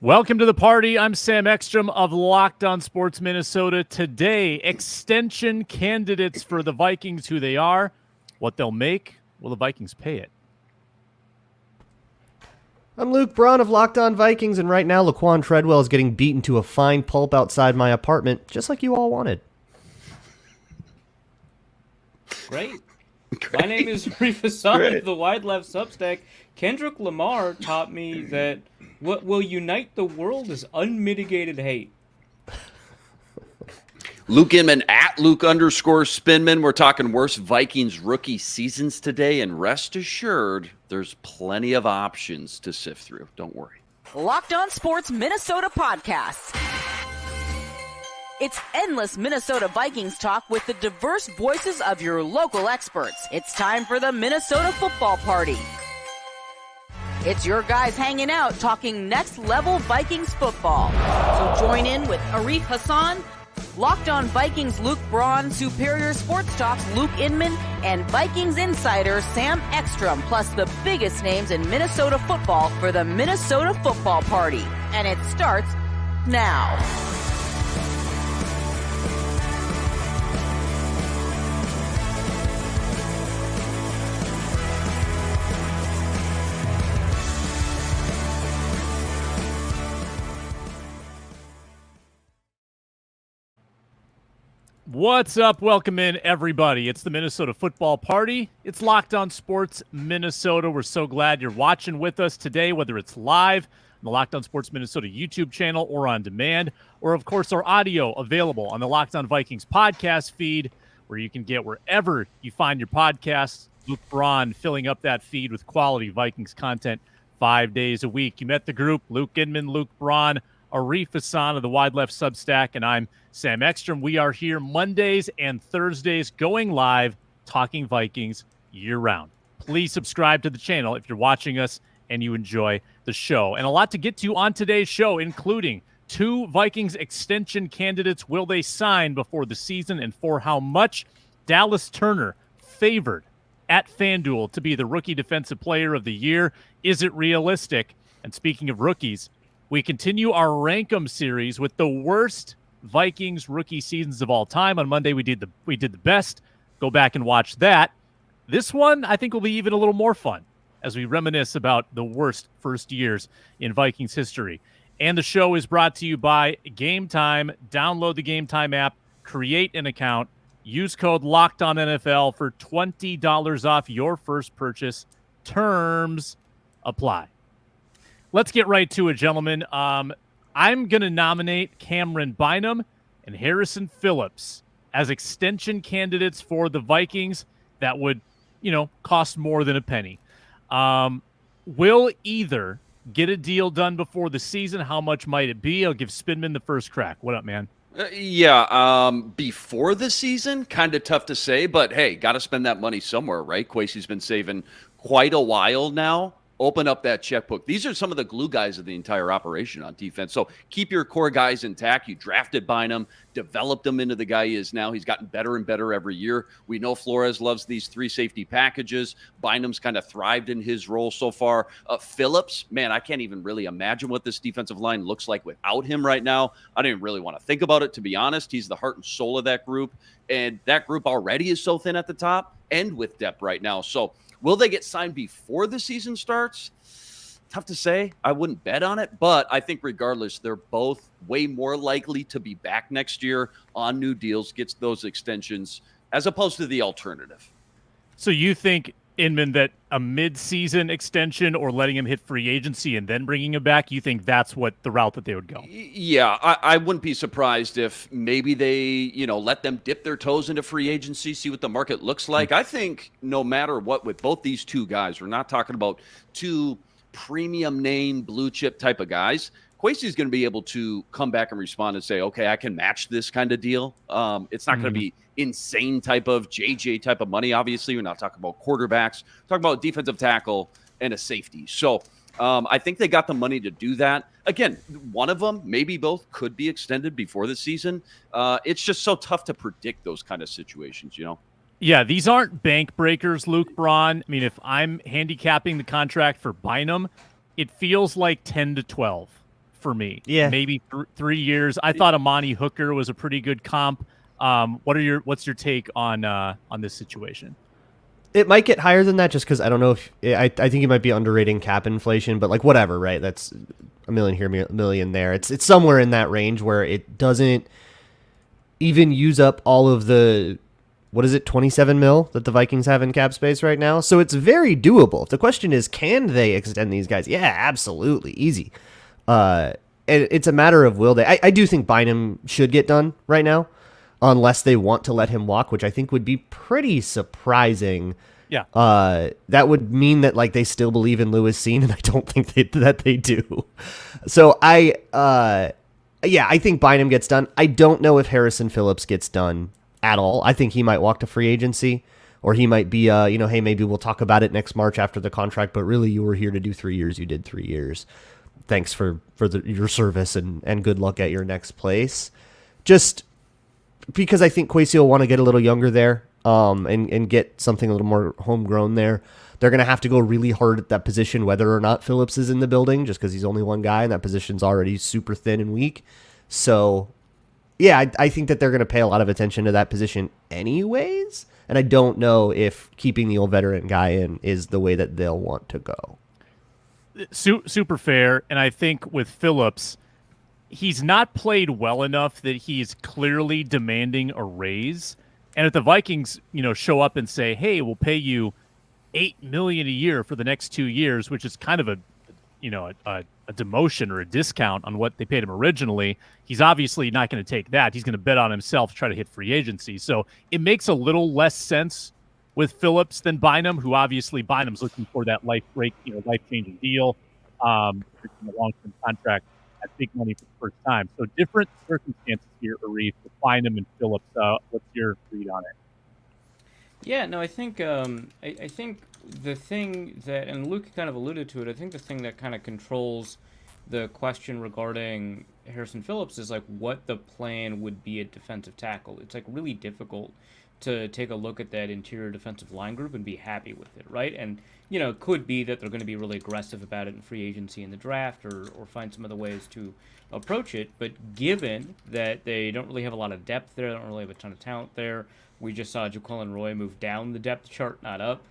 Welcome to the party. I'm Sam Ekstrom of Locked On Sports Minnesota. Today, extension candidates for the Vikings, who they are, what they'll make. Will the Vikings pay it? I'm Luke Braun of Locked On Vikings, and right now Laquan Treadwell is getting beaten to a fine pulp outside my apartment, just like you all wanted. Great. My name is Arif Hassan of the Wide Left Substack. Kendrick Lamar taught me that what will unite the world is unmitigated hate. Luke Inman at Luke_Spinman. We're talking worst Vikings rookie seasons today, and rest assured, there's plenty of options to sift through. Don't worry. Locked On Sports Minnesota Podcast. It's endless Minnesota Vikings talk with the diverse voices of your local experts. It's time for the Minnesota Football Party. It's your guys hanging out talking next level Vikings football. So join in with Arif Hassan, Locked On Vikings Luke Braun, Superior Sports Talks Luke Inman, and Vikings insider Sam Ekstrom, plus the biggest names in Minnesota football for the Minnesota Football Party. And it starts now. What's up? Welcome in, everybody. It's the Minnesota Football Party. It's Locked On Sports Minnesota. We're so glad you're watching with us today, whether it's live on the Locked On Sports Minnesota YouTube channel or on demand, or, of course, our audio available on the Locked On Vikings podcast feed, where you can get wherever you find your podcasts. Luke Braun filling up that feed with quality Vikings content 5 days a week. You met the group, Luke Inman, Luke Braun, Arif Hassan of the Wide Left Substack, and I'm Sam Ekstrom. We are here Mondays and Thursdays going live, talking Vikings year-round. Please subscribe to the channel if you're watching us and you enjoy the show. And a lot to get to on today's show, including 2 Vikings extension candidates. Will they sign before the season, and for how much? Dallas Turner favored at FanDuel to be the Rookie Defensive Player of the Year. Is it realistic? And speaking of rookies, we continue our Rank 'em series with the worst Vikings rookie seasons of all time. On Monday, we did the best. Go back and watch that. This one, I think, will be even a little more fun as we reminisce about the worst first years in Vikings history. And the show is brought to you by Gametime. Download the Gametime app, create an account, use code LOCKEDONNFL for $20 off your first purchase. Terms apply. Let's get right to it, gentlemen. I'm going to nominate Cam Bynum and Harrison Phillips as extension candidates for the Vikings that would, cost more than a penny. Will either get a deal done before the season? How much might it be? I'll give Spinman the first crack. What up, man? Before the season, kind of tough to say, but hey, got to spend that money somewhere, right? Kwesi's been saving quite a while now. Open up that checkbook. These are some of the glue guys of the entire operation on defense. So keep your core guys intact. You drafted Bynum, developed him into the guy he is now. He's gotten better and better every year. We know Flores loves these 3 safety packages. Bynum's kind of thrived in his role so far. Phillips, man, I can't even really imagine what this defensive line looks like without him right now. I don't even really want to think about it, to be honest. He's the heart and soul of that group. And that group already is so thin at the top and with depth right now. So will they get signed before the season starts? Tough to say. I wouldn't bet on it, but I think regardless, they're both way more likely to be back next year on new deals, gets those extensions, as opposed to the alternative. So you think, Inman, that a mid-season extension or letting him hit free agency and then bringing him back, you think that's what the route that they would go? Yeah, I wouldn't be surprised if maybe they, let them dip their toes into free agency, see what the market looks like. I think no matter what, with both these 2 guys, we're not talking about 2 premium name blue chip type of guys. Kwesi's going to be able to come back and respond and say, okay, I can match this kind of deal. It's not going to be insane type of JJ type of money. Obviously, we're not talking about quarterbacks. We're talking about defensive tackle and a safety. So I think they got the money to do that. Again, one of them, maybe both, could be extended before the season. It's just so tough to predict those kind of situations, Yeah, these aren't bank breakers, Luke Braun. I mean, if I'm handicapping the contract for Bynum, it feels like 10 to 12 for me. Yeah. Maybe 3 years. I thought Amani Hooker was a pretty good comp. What's your take on this situation? It might get higher than that just because I don't know if I think you might be underrating cap inflation, but like whatever, right? That's a million here, a million there. It's somewhere in that range where it doesn't even use up all of the 27 mil that the Vikings have in cap space right now. So it's very doable. The question is, can they extend these guys? Yeah, absolutely, easy. And it's a matter of will they. I do think Bynum should get done right now, unless they want to let him walk, which I think would be pretty surprising. Yeah. That would mean that like they still believe in Lewis Seen, and I don't think that they do. So I think Bynum gets done. I don't know if Harrison Phillips gets done at all. I think he might walk to free agency, or he might be, hey, maybe we'll talk about it next March after the contract, but really you were here to do 3 years. You did 3 years. Thanks for your service and good luck at your next place. Just because I think Kwesi will want to get a little younger there and get something a little more homegrown there. They're going to have to go really hard at that position, whether or not Phillips is in the building, just because he's only one guy and that position's already super thin and weak. So, yeah, I think that they're going to pay a lot of attention to that position anyways. And I don't know if keeping the old veteran guy in is the way that they'll want to go. Super fair. And I think with Phillips, he's not played well enough that he's clearly demanding a raise. And if the Vikings, show up and say, hey, we'll pay you $8 million a year for the next 2 years, which is kind of a demotion or a discount on what they paid him originally, he's obviously not going to take that. He's going to bet on himself to try to hit free agency. So it makes a little less sense with Phillips than Bynum, who obviously Bynum's looking for that life-changing deal, a long-term contract at big money for the first time. So different circumstances here, Arif, with Bynum and Phillips. What's your read on it? Yeah, no, I think I think the thing that, and Luke kind of alluded to it, I think the thing that kind of controls the question regarding Harrison Phillips is like what the plan would be at defensive tackle. It's like really difficult to take a look at that interior defensive line group and be happy with it, right? And, it could be that they're going to be really aggressive about it in free agency in the draft or find some other ways to approach it. But given that they don't really have a lot of depth there, they don't really have a ton of talent there, we just saw Jaquelin Roy move down the depth chart, not up.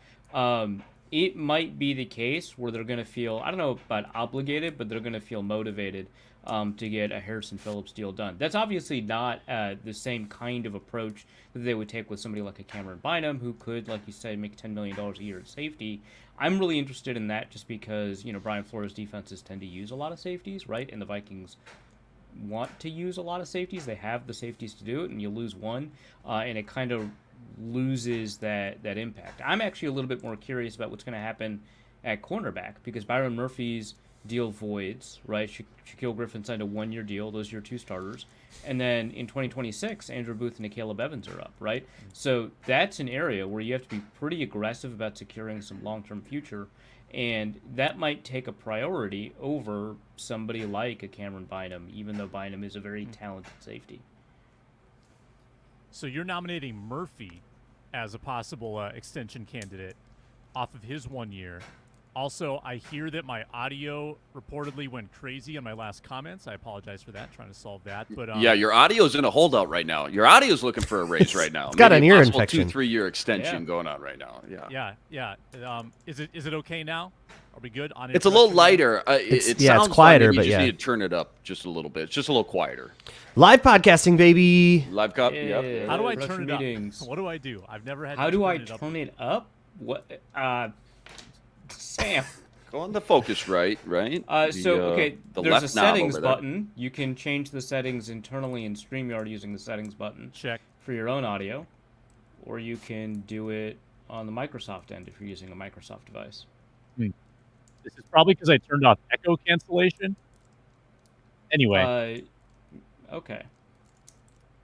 It might be the case where they're going to feel, I don't know about obligated, but they're going to feel motivated to get a Harrison Phillips deal done. That's obviously not the same kind of approach that they would take with somebody like a Cameron Bynum, who could, like you said, make $10 million a year at safety. I'm really interested in that just because, Brian Flores' defenses tend to use a lot of safeties, right? And the Vikings want to use a lot of safeties. They have the safeties to do it, and you lose one, and it kind of loses that impact. I'm actually a little bit more curious about what's going to happen at cornerback because Byron Murphy's deal voids, right? Shaquille Griffin signed a 1-year deal. Those are your 2 starters. And then in 2026, Andrew Booth and Caleb Evans are up, right? So that's an area where you have to be pretty aggressive about securing some long-term future, and that might take a priority over somebody like a Cameron Bynum, even though Bynum is a very talented safety. So you're nominating Murphy as a possible extension candidate off of his 1 year. Also, I hear that my audio reportedly went crazy on my last comments. I apologize for that, trying to solve that. But yeah, your audio's in a holdout right now. Your audio's looking for a raise right now. It's got an ear possible infection. 2-3 year extension going on right now. Yeah. Is it okay now? Are we good on it? It's a little lighter. It sounds it's quieter, fine. You but just yeah. need to turn it up just a little bit. It's just a little quieter. Live podcasting, baby. Live cop. Yeah. Yep. How do I Rush turn it meetings. up? What do I do? I've never had. How to do I turn it up. turn it up? What? Sam. Go on the focus right. Okay, the there's left a settings knob over there. button. You can change the settings internally in StreamYard using the settings button Check. for your own audio, or you can do it on the Microsoft end if you're using a Microsoft device. This is probably because I turned off echo cancellation. Anyway, Okay.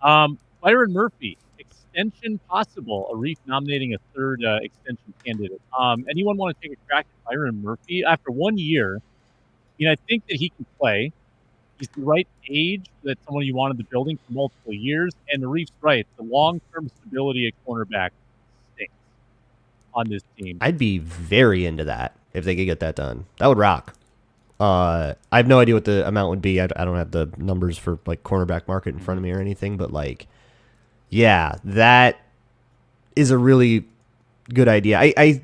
Byron Murphy, extension possible. Arif nominating a third extension candidate. Anyone want to take a crack at Byron Murphy after 1 year? I think that he can play. He's the right age that someone you want in the building for multiple years. And Arif's right. The long-term stability at cornerback stinks on this team. I'd be very into that if they could get that done. That would rock. I have no idea what the amount would be. I don't have the numbers for like cornerback market in front of me or anything, but like, yeah, that is a really good idea. I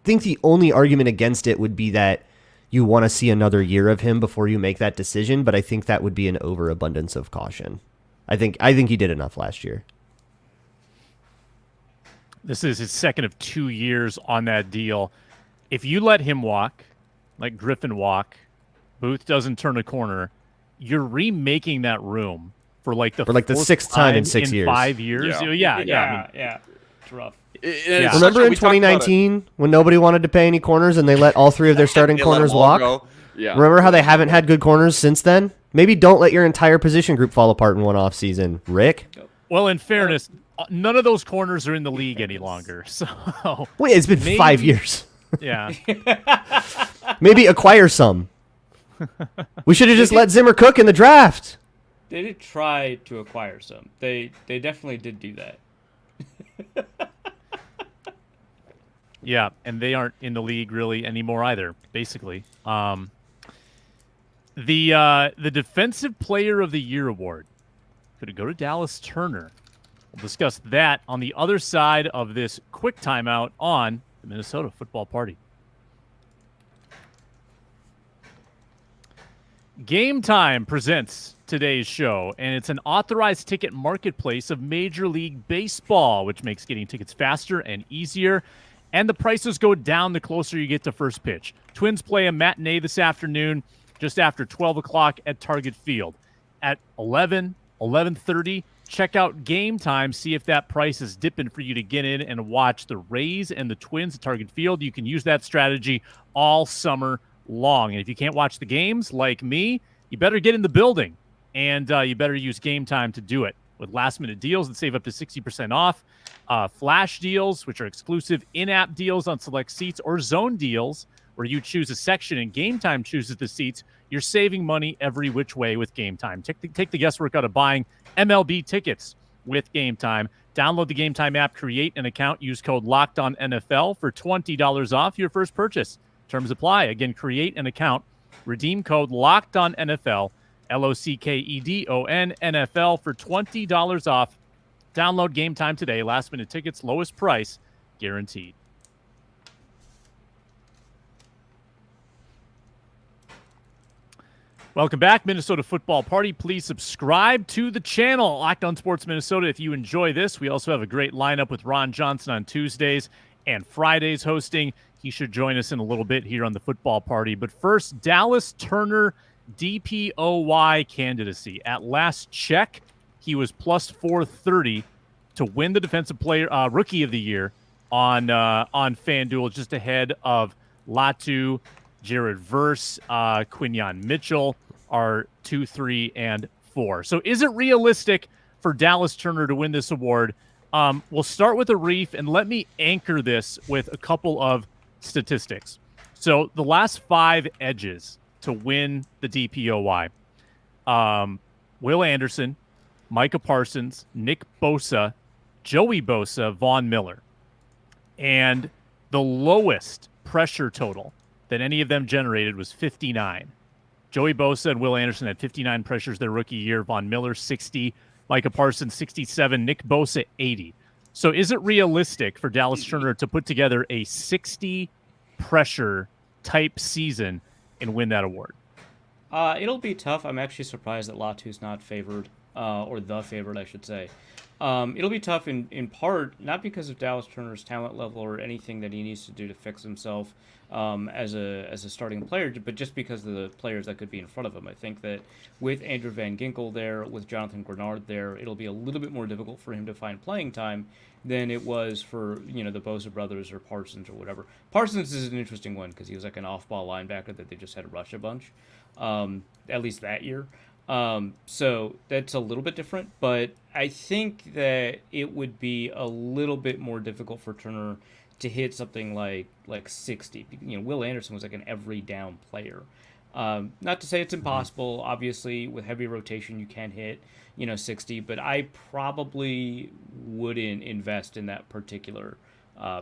think the only argument against it would be that you want to see another year of him before you make that decision, but I think that would be an overabundance of caution. I think he did enough last year. This is his second of 2 years on that deal. If you let him walk, like Griffin walk, Booth doesn't turn a corner, you're remaking that room for like the sixth time in 6 years. 5 years. Yeah. It's rough. It's Remember in we talked about 2019 when nobody wanted to pay any corners and they let all three of their starting They let corners them all walk? go. Yeah. Remember how they haven't had good corners since then? Maybe don't let your entire position group fall apart in one off season, Rick. Well, in fairness, none of those corners are in the league any longer. So Wait, it's been 5 years. yeah. Maybe acquire some. We should have just let Zimmer cook in the draft. They did try to acquire some. They definitely did do that. Yeah, and they aren't in the league really anymore either, basically. The Defensive Player of the Year award could it go to Dallas Turner? We'll discuss that on the other side of this quick timeout on the Minnesota Football Party. Gametime presents today's show, and it's an authorized ticket marketplace of Major League Baseball, which makes getting tickets faster and easier. And the prices go down the closer you get to first pitch. Twins play a matinee this afternoon just after 12 o'clock at Target Field. At 11:30, check out Gametime, see if that price is dipping for you to get in and watch the Rays and the Twins at Target Field. You can use that strategy all summer long. And if you can't watch the games like me, you better get in the building, and you better use Gametime to do it. With last-minute deals that save up to 60% off, flash deals, which are exclusive in-app deals on select seats, or zone deals, where you choose a section and Gametime chooses the seats. You're saving money every which way with Gametime. Take the guesswork out of buying MLB tickets with Gametime. Download the Gametime app, create an account, use code LOCKEDONNFL for $20 off your first purchase. Terms apply. Again, create an account, redeem code LOCKEDONNFL, LOCKEDON NFL for $20 off. Download Gametime today. Last minute tickets, lowest price guaranteed. Welcome back, Minnesota Football Party. Please subscribe to the channel, Locked On Sports Minnesota, if you enjoy this. We also have a great lineup with Ron Johnson on Tuesdays and Fridays hosting. He should join us in a little bit here on the Football Party. But first, Dallas Turner DPOY candidacy. At last check, he was plus 430 to win the Defensive Player Rookie of the Year on FanDuel, just ahead of Latu, Jared Verse, Quinyon Mitchell are 2, 3, and 4. So is it realistic for Dallas Turner to win this award? We'll start with a Reef, and let me anchor this with a couple of statistics. So the last 5 edges to win the DPOY, Will Anderson, Micah Parsons, Nick Bosa, Joey Bosa, Von Miller. And the lowest pressure total that any of them generated was 59. Joey Bosa and Will Anderson had 59 pressures their rookie year. Von Miller, 60. Micah Parsons, 67. Nick Bosa, 80. So is it realistic for Dallas Turner to put together a 60 pressure type season and win that award? It'll be tough. I'm actually surprised that Latu's not favored, or the favorite, I should say. It'll be tough in part, not because of Dallas Turner's talent level or anything that he needs to do to fix himself as a starting player, but just because of the players that could be in front of him. I think that with Andrew Van Ginkel there, with Jonathan Grenard there, it'll be a little bit more difficult for him to find playing time than it was for, the Bosa brothers or Parsons or whatever. Parsons is an interesting one because he was like an off-ball linebacker that they just had to rush a bunch, at least that year. So that's a little bit different, but I think that it would be a little bit more difficult for Turner to hit something like 60. Will Anderson was like an every down player. Not to say it's impossible. Obviously, with heavy rotation, you can hit 60, but I probably wouldn't invest in that particular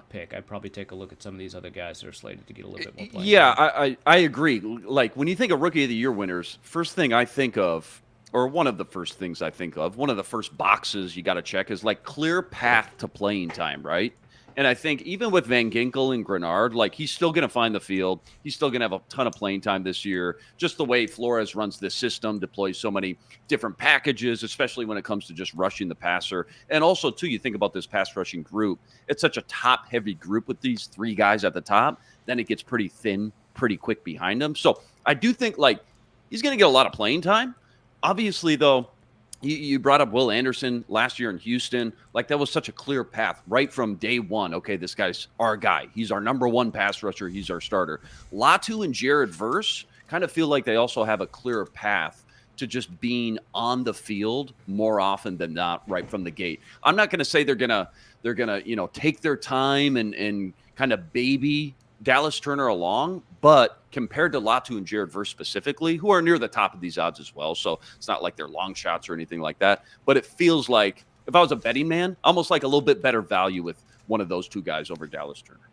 pick. I'd probably take a look at some of these other guys that are slated to get a little bit more playing Yeah, time. I agree. Like when you think of Rookie of the Year winners, first thing I think of, or one of the first things I think of, one of the first boxes you got to check is like clear path to playing time, right? And I think even with Van Ginkel and Grenard, like he's still going to find the field. He's still going to have a ton of playing time this year. Just the way Flores runs this system, deploys so many different packages, especially when it comes to just rushing the passer. And also, too, you think about this pass rushing group. It's such a top-heavy group with these three guys at the top. Then it gets pretty thin pretty quick behind them. So I do think, like, he's going to get a lot of playing time. Obviously, though, you brought up Will Anderson last year in Houston. Like, that was such a clear path right from day one. Okay, this guy's our guy. He's our number one pass rusher. He's our starter. Latu and Jared Verse kind of feel like they also have a clearer path to just being on the field more often than not right from the gate. I'm not going to say they're gonna take their time and kind of baby Dallas Turner along, but compared to Latu and Jared Verse specifically, who are near the top of these odds as well, so it's not like they're long shots or anything like that, but it feels like, if I was a betting man, almost like a little bit better value with one of those two guys over Dallas Turner.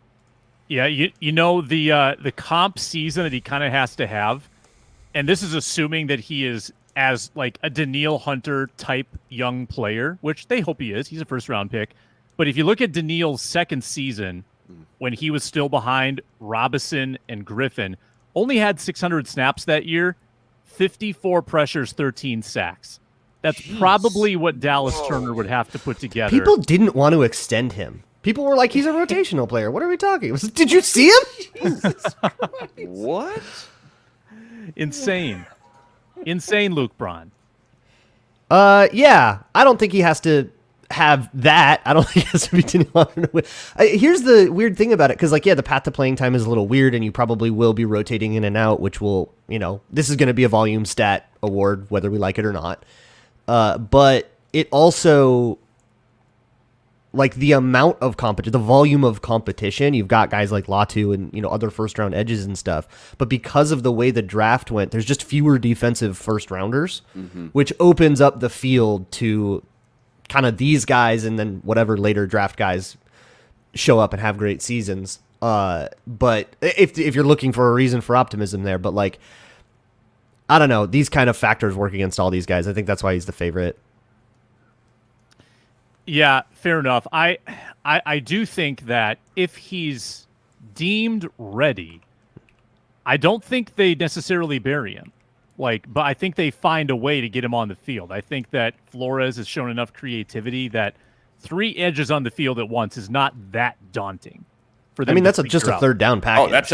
Yeah, the comp season that he kind of has to have, and this is assuming that he is as like a Daniil Hunter type young player, which they hope he is. He's a first-round pick. But if you look at Daniil's second season, when he was still behind Robinson and Griffin, only had 600 snaps that year, 54 pressures, 13 sacks. That's probably what Dallas Turner would have to put together. People didn't want to extend him. People were like, he's a rotational player. What are we talking? Did you see him? What? Insane, Luke Braun. Yeah. I don't think he has to have that. I don't think it has to be here's the weird thing about it, because like, yeah, the path to playing time is a little weird, and you probably will be rotating in and out, which will, this is going to be a volume stat award, whether we like it or not. But it also, like, the amount of competition, the volume of competition, you've got guys like Latu and, other first round edges and stuff. But because of the way the draft went, there's just fewer defensive first rounders, which opens up the field to kind of these guys, and then whatever later draft guys show up and have great seasons. But if you're looking for a reason for optimism there, but like, I don't know, these kind of factors work against all these guys. I think that's why he's the favorite. Yeah, fair enough. I do think that if he's deemed ready, I don't think they necessarily bury him. But I think they find a way to get him on the field. I think that Flores has shown enough creativity that 3 edges on the field at once is not that daunting for them. I mean, that's just a third down package. Oh, that's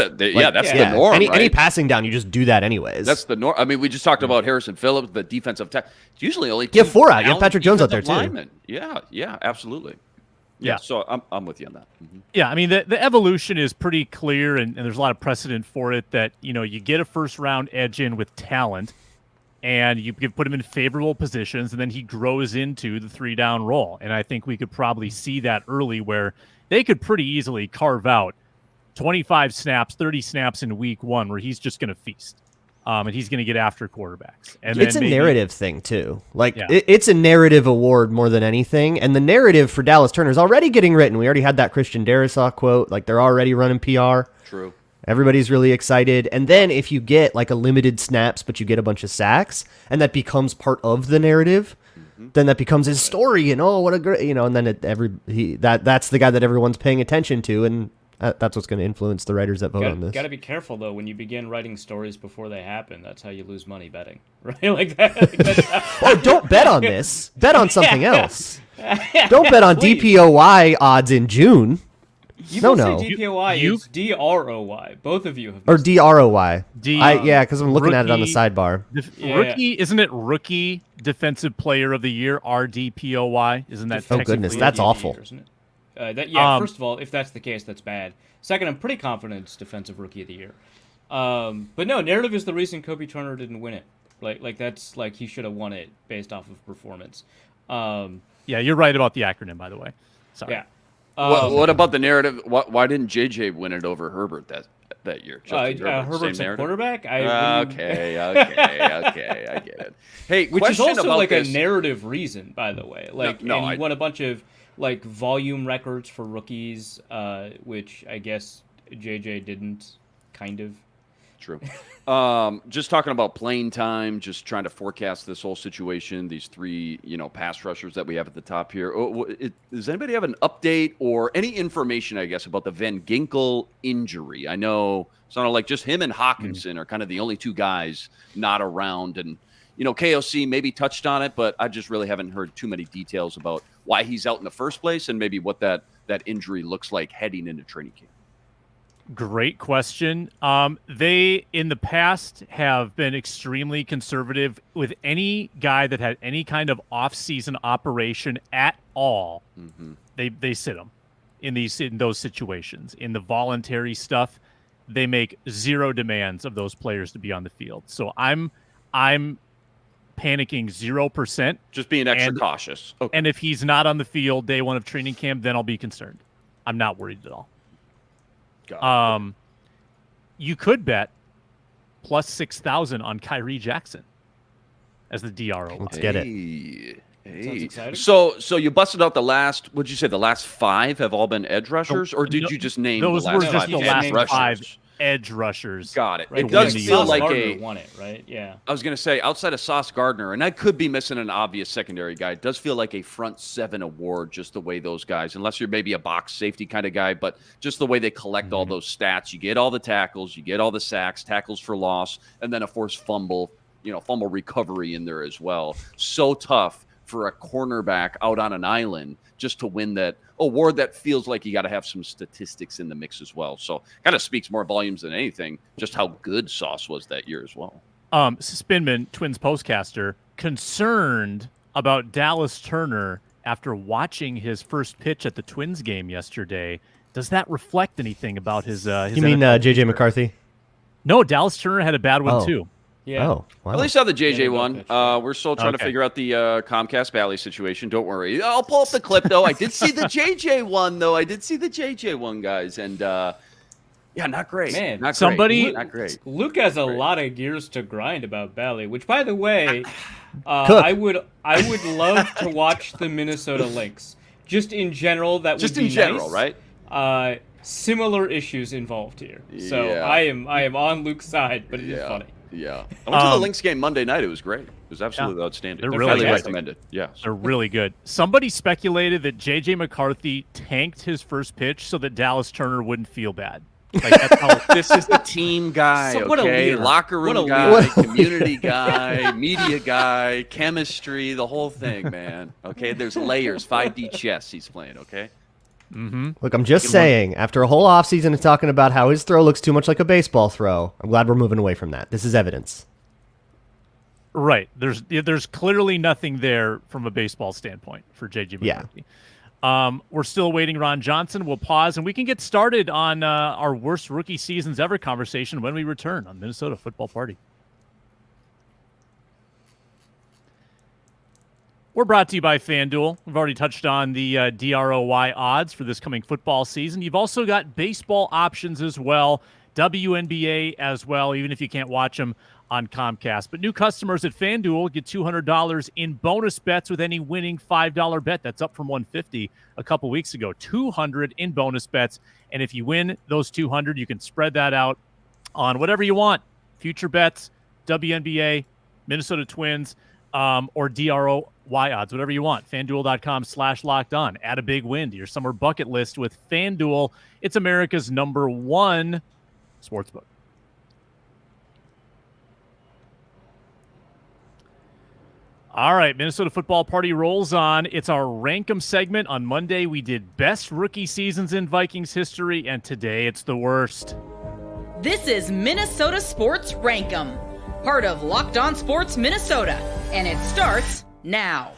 the norm. Any passing down, you just do that anyways. That's the norm. I mean, we just talked about Harrison Phillips, the defensive tackle. It's usually only 2 4 out. You have Patrick Jones out there too. Linemen. Yeah, absolutely. Yeah, so I'm with you on that. Yeah, I mean, the evolution is pretty clear, and there's a lot of precedent for it that, you get a first-round edge in with talent, and you put him in favorable positions, and then he grows into the 3-down role. And I think we could probably see that early, where they could pretty easily carve out 25 snaps, 30 snaps in week 1, where he's just going to feast. And he's going to get after quarterbacks. And it's a narrative thing, too. It's a narrative award more than anything. And the narrative for Dallas Turner is already getting written. We already had that Christian Darrisaw quote. Like, they're already running PR. True. Everybody's really excited. And then if you get, like, a limited snaps, but you get a bunch of sacks, and that becomes part of the narrative, then that becomes his story. And, what a great, and then that's the guy that everyone's paying attention to. And that's what's going to influence the writers that vote on this. Got to be careful, though, when you begin writing stories before they happen. That's how you lose money betting, right? Like that. Don't bet on this. Bet on something else. Don't bet on DPOY odds in June. You no. Say DPOY. It's DROY. Both of you have. Or DROY. Because I'm looking at it on the sidebar. Isn't it rookie defensive player of the year? RDPOY. Isn't that? Oh goodness, that's awful. Isn't it? First of all, if that's the case, that's bad. Second, I'm pretty confident it's Defensive Rookie of the Year. But no, narrative is the reason Kobe Turner didn't win it. Like that's like he should have won it based off of performance. Yeah, you're right about the acronym, by the way. Sorry. Yeah. What about the narrative? Why didn't JJ win it over Herbert that year? Herbert's a quarterback. Okay, I get it. Hey, which is also about like this. a narrative reason, by the way. Like, you won a bunch of like volume records for rookies, which I guess JJ didn't, kind of. True. Just talking about playing time, just trying to forecast this whole situation, these three, pass rushers that we have at the top here. Does anybody have an update or any information, I guess, about the Van Ginkel injury? I know it sounded like just him and Hawkinson are kind of the only two guys not around. And, KOC maybe touched on it, but I just really haven't heard too many details about why he's out in the first place and maybe what that injury looks like heading into training camp. Great question. They, in the past, have been extremely conservative with any guy that had any kind of off-season operation at all. Mm-hmm. They sit them in those situations. In the voluntary stuff, they make zero demands of those players to be on the field. So I'm panicking 0%. Just being extra cautious. Okay. And if he's not on the field day one of training camp, then I'll be concerned. I'm not worried at all. You could bet plus 6,000 on Kyrie Jackson as the DRO. Let's get it. Hey. So you busted out the last. Would you say the last 5 have all been edge rushers, or did you just name those the last were just 5 the last rushers? 5 edge rushers? Got it. Right. It does feel like Gardner won it, right? Yeah. I was going to say, outside of Sauce Gardner, and I could be missing an obvious secondary guy, it does feel like a front 7 award, just the way those guys, unless you're maybe a box safety kind of guy, but just the way they collect all those stats. You get all the tackles, you get all the sacks, tackles for loss, and then a forced fumble, fumble recovery in there as well. So tough for a cornerback out on an island just to win that award. That feels like you got to have some statistics in the mix as well. So kind of speaks more volumes than anything, just how good Sauce was that year as well. Spinman, Twins postcaster, concerned about Dallas Turner after watching his first pitch at the Twins game yesterday. Does that reflect anything about his You mean JJ McCarthy? No, Dallas Turner had a bad one too. Yeah. Oh, wow. At least saw the JJ one. We're still trying to figure out the Comcast Valley situation. Don't worry. I'll pull up the clip, though. I did see the JJ one, guys. And, not great. Man, not somebody, great. Not great. Luke has a lot of gears to grind about Bally, which, by the way, I would love to watch the Minnesota Lynx. Just in general, that would be nice. Just in general, right? Similar issues involved here. So Yeah. I am on Luke's side, but it is funny. Yeah. I went to the Lynx game Monday night. It was great. It was absolutely outstanding. They're really highly fantastic. recommended. Yes. They're really good. Somebody speculated that JJ McCarthy tanked his first pitch so that Dallas Turner wouldn't feel bad. Like, that's how This is a team guy, So what a okay? leader. Locker room What a guy, leader. community guy, media guy, chemistry, the whole thing, man. Okay, there's layers. 5D chess he's playing, okay? Look, I'm just saying, after a whole offseason of talking about how his throw looks too much like a baseball throw, I'm glad we're moving away from that. This is evidence. right. There's clearly nothing there from a baseball standpoint for JJ McCarthy. We're still waiting Ron Johnson. We'll pause, and we can get started on our worst rookie seasons ever conversation when we return on Minnesota Football Party. We're brought to you by FanDuel. We've already touched on the DROY odds for this coming football season. You've also got baseball options as well, WNBA as well, even if you can't watch them on Comcast. But new customers at FanDuel get $200 in bonus bets with any winning $5 bet. That's up from $150 a couple weeks ago. $200 in bonus bets. And if you win those $200, you can spread that out on whatever you want. Future bets, WNBA, Minnesota Twins, or DROY odds, whatever you want. FanDuel.com/lockedon. Add a big win to your summer bucket list with FanDuel. It's America's #1 sportsbook. All right, Minnesota Football Party rolls on. It's our Rank 'em segment. On Monday, we did best rookie seasons in Vikings history, and today it's the worst. This is Minnesota Sports Rank 'em, part of Locked On Sports Minnesota, and it starts now.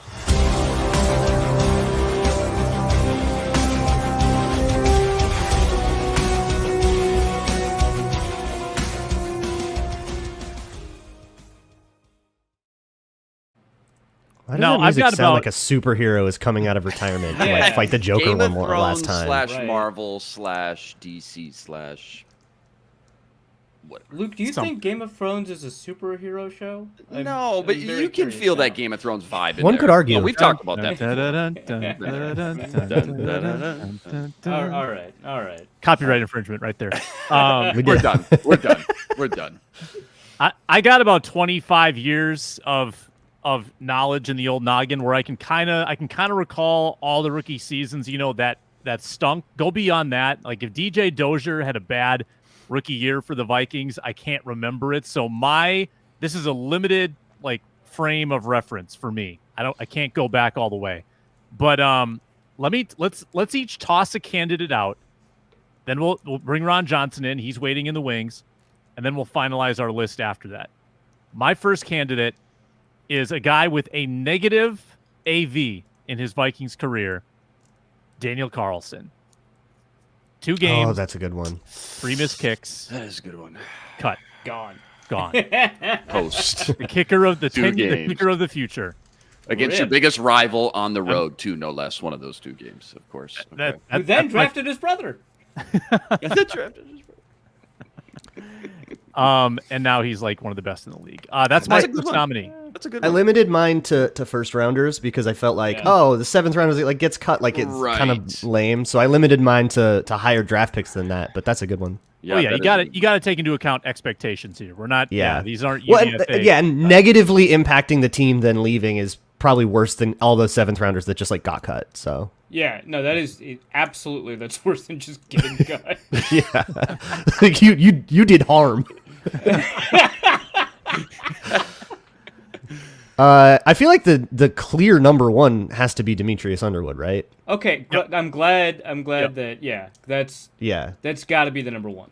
Why does No, that I've music got sound about- like a superhero is coming out of retirement to like fight the Joker Game one of more Thrones last time? / Right. Marvel / DC / whatever. Luke, do you think Game of Thrones is a superhero show? No, but you can feel that Game of Thrones vibe in One there. could argue. Well, we've talked about that. All right. Copyright infringement right there. We're done. We're done. I got about 25 years of knowledge in the old noggin where I can kind of recall all the rookie seasons, that stunk. Go beyond that. Like if DJ Dozier had a bad rookie year for the Vikings, I can't remember it. So this is a limited frame of reference for me. I can't go back all the way. But let's each toss a candidate out. Then we'll bring Ron Johnson in. He's waiting in the wings. And then we'll finalize our list after that. My first candidate is a guy with a negative AV in his Vikings career, Daniel Carlson. 2 games. Oh, that's a good one. 3 missed kicks. That is a good one. Cut. Gone. Post. The kicker of the 2 games. The kicker of the future. Against your biggest rival on the road, too, no less. One of those 2 games, of course. Okay. Who then drafted his brother. And now he's one of the best in the league. That's my first nominee. That's a good I one. limited mine to first rounders because I felt like, the 7th rounders gets cut it's kind of lame. So I limited mine to higher draft picks than that. But that's a good one. Yeah, you got to take into account expectations here. We're not. Yeah, these aren't. Well, UDFA. and negatively impacting the team then leaving is probably worse than all those 7th rounders that just got cut. So. Yeah, no, that is absolutely that's worse than just getting cut. Yeah, you did harm. I feel like the clear number 1 has to be Demetrius Underwood, right? Okay, I'm glad that that's got to be the number 1.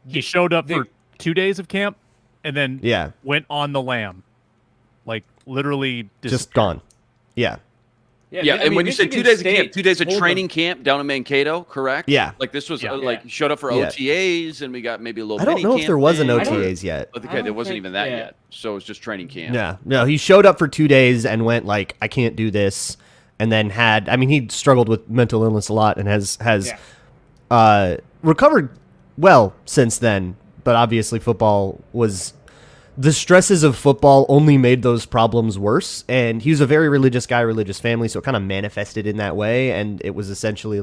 He showed up for 2 days of camp, and then went on the lam, literally just gone. Yeah. Yeah, and when you say 2 days of camp, 2 days of training camp down in Mankato, correct? Yeah. This was showed up for OTAs, and we got maybe a little. I don't know if there was an OTAs yet. Okay, there wasn't even that yet, so it was just training camp. Yeah, no, he showed up for 2 days and went I can't do this, and then he struggled with mental illness a lot and has recovered well since then, but obviously the stresses of football only made those problems worse, and he was a very religious guy, religious family, so it kind of manifested in that way, and it was essentially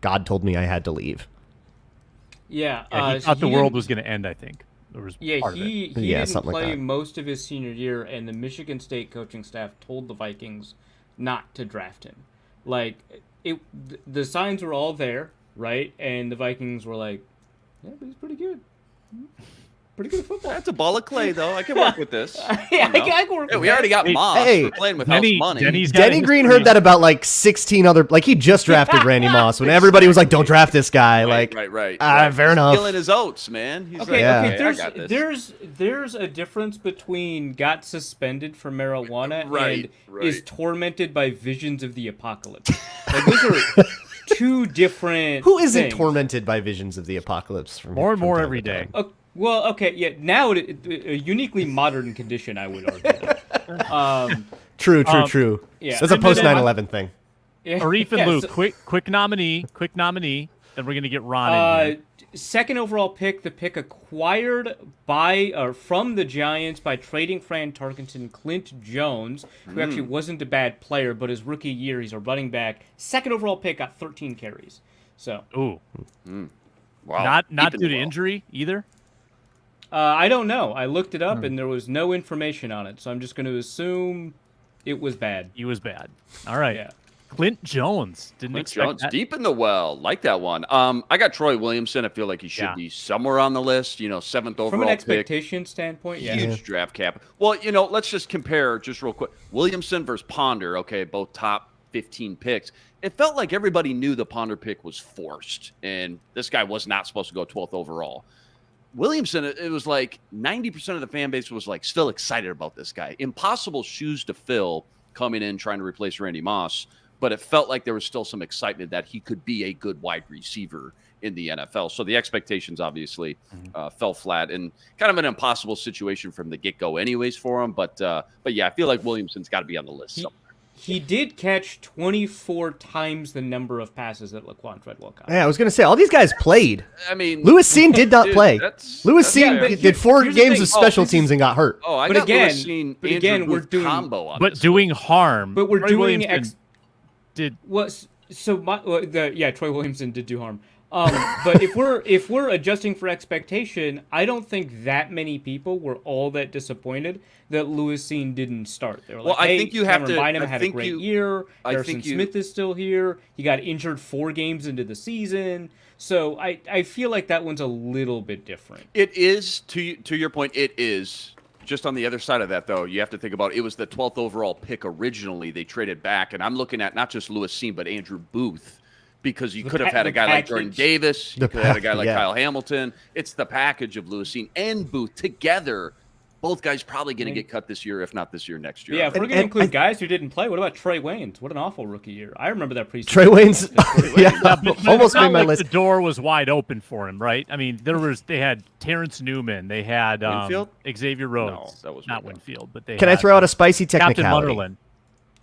God told me I had to leave. Yeah, he thought the world was going to end, I think. He didn't something play like that. most of his senior year, and the Michigan State coaching staff told the Vikings not to draft him. The signs were all there, right? And the Vikings were like, yeah, but he's pretty good. Pretty good at football. That's a ball of clay, though. I can work with this. I can work with we already got Moss. We're playing with house money. Denny Green heard that about 16 other. He just drafted Randy Moss when everybody was like, "Don't draft this guy." Right. Fair enough. Stealing his oats, man. He's okay. I got this. There's a difference between got suspended for marijuana and is tormented by visions of the apocalypse. Those are 2 different. Who isn't things. tormented by visions of the apocalypse? More and more every day. Well, okay, yeah. Now a uniquely modern condition, I would argue. True. Yeah, that's a post 9/11 thing. Yeah, Arif and Luke, quick nominee. Then we're gonna get Ron in here. 2nd overall pick, the pick acquired from the Giants by trading Fran Tarkenton, Clint Jones, who actually wasn't a bad player, but his rookie year, he's a running back. 2nd overall pick, got 13 carries. So. Ooh. Wow. Not due to injury either. I don't know. I looked it up, and there was no information on it, so I'm just going to assume it was bad. He was bad. All right. Yeah. Clint Jones. Didn't expect that. Deep in the well. Like that one. I got Troy Williamson. I feel like he should be somewhere on the list. 7th overall From an pick. expectation standpoint, Huge draft cap. Well, let's just compare just real quick. Williamson versus Ponder. Okay, both top 15 picks. It felt like everybody knew the Ponder pick was forced, and this guy was not supposed to go 12th overall. Williamson, it was 90% of the fan base was still excited about this guy. Impossible shoes to fill coming in trying to replace Randy Moss, but it felt like there was still some excitement that he could be a good wide receiver in the NFL. So the expectations obviously fell flat, and kind of an impossible situation from the get-go anyways for him. But yeah, I feel like Williamson's got to be on the list somewhere. he did catch 24 times the number of passes that Laquan Treadwell caught. Yeah, I was going to say, all these guys played. I mean, Lewis Cine did not dude, play. Lewis yeah, Cine but did 4 here's the games thing. of special This teams is- and got hurt. Oh, I But got again- Lewis Cine, but Andrew again, we're Booth doing- combo on But this. doing harm. But we're Troy doing Williamson did Troy Williamson did do harm. But if we're adjusting for expectation, I don't think that many people were all that disappointed that Lewis Cine didn't start. They were like, Well, I hey, think you have Cameron to- Bynum I had a think great you- year. I Harrison think you- Smith is still here. He got injured 4 games into the season. So I feel like that one's a little bit different. It is, to your point, it is. Just on the other side of that, though, you have to think about it was the 12th overall pick originally. They traded back, and I'm looking at not just Lewis Cine, but Andrew Booth, because you could have had a guy like Jordan Davis, you could have had a guy like Kyle Hamilton. It's the package of Lewis Cine and Booth together. Both guys probably going to get cut this year, if not this year, next year. Yeah, if we're going to And include guys who didn't play, what about Trey Waynes? What an awful rookie year. I remember that preseason. Trey Waynes, yeah, But almost it's not made my like list. The door was wide open for him, right? I mean, they had Terrence Newman, they had Winfield? Xavier Rhodes, No, that was not Winfield. Winfield, but they. Can I had throw out a spicy Captain technicality? Munderland?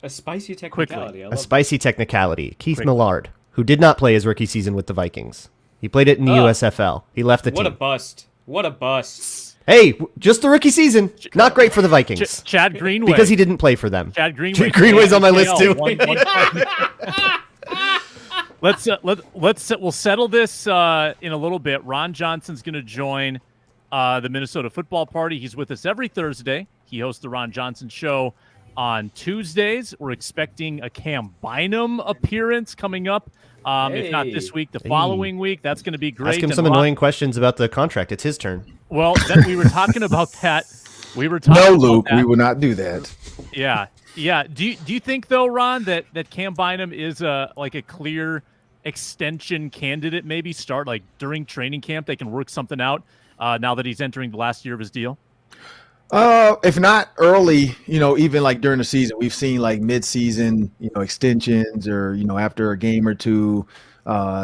A spicy technicality. I A love spicy technicality. Keith Quick. Millard, who did not play his rookie season with the Vikings. He played it in the USFL. He left the What a team. bust. What a bust. Hey, just the rookie season. Not great for the Vikings. Chad Greenway. Because he didn't play for them. Chad Greenway. Greenway's on my list, too. We'll settle this in a little bit. Ron Johnson's going to join the Minnesota Football Party. He's with us every Thursday. He hosts the Ron Johnson Show on Tuesdays. We're expecting a Cam Bynum appearance coming up. If not this week, the following week. That's going to be great. Ask him And some Ron- annoying questions about the contract. It's his turn. Well, we were talking about that. We were talking No, about Luke, that. we will not do that. Yeah. Do you think though, Ron, that Cam Bynum is a clear extension candidate? Maybe start like during training camp. They can work something out now that he's entering the last year of his deal. If not early, even like during the season, we've seen like mid-season, extensions or, after a game or two,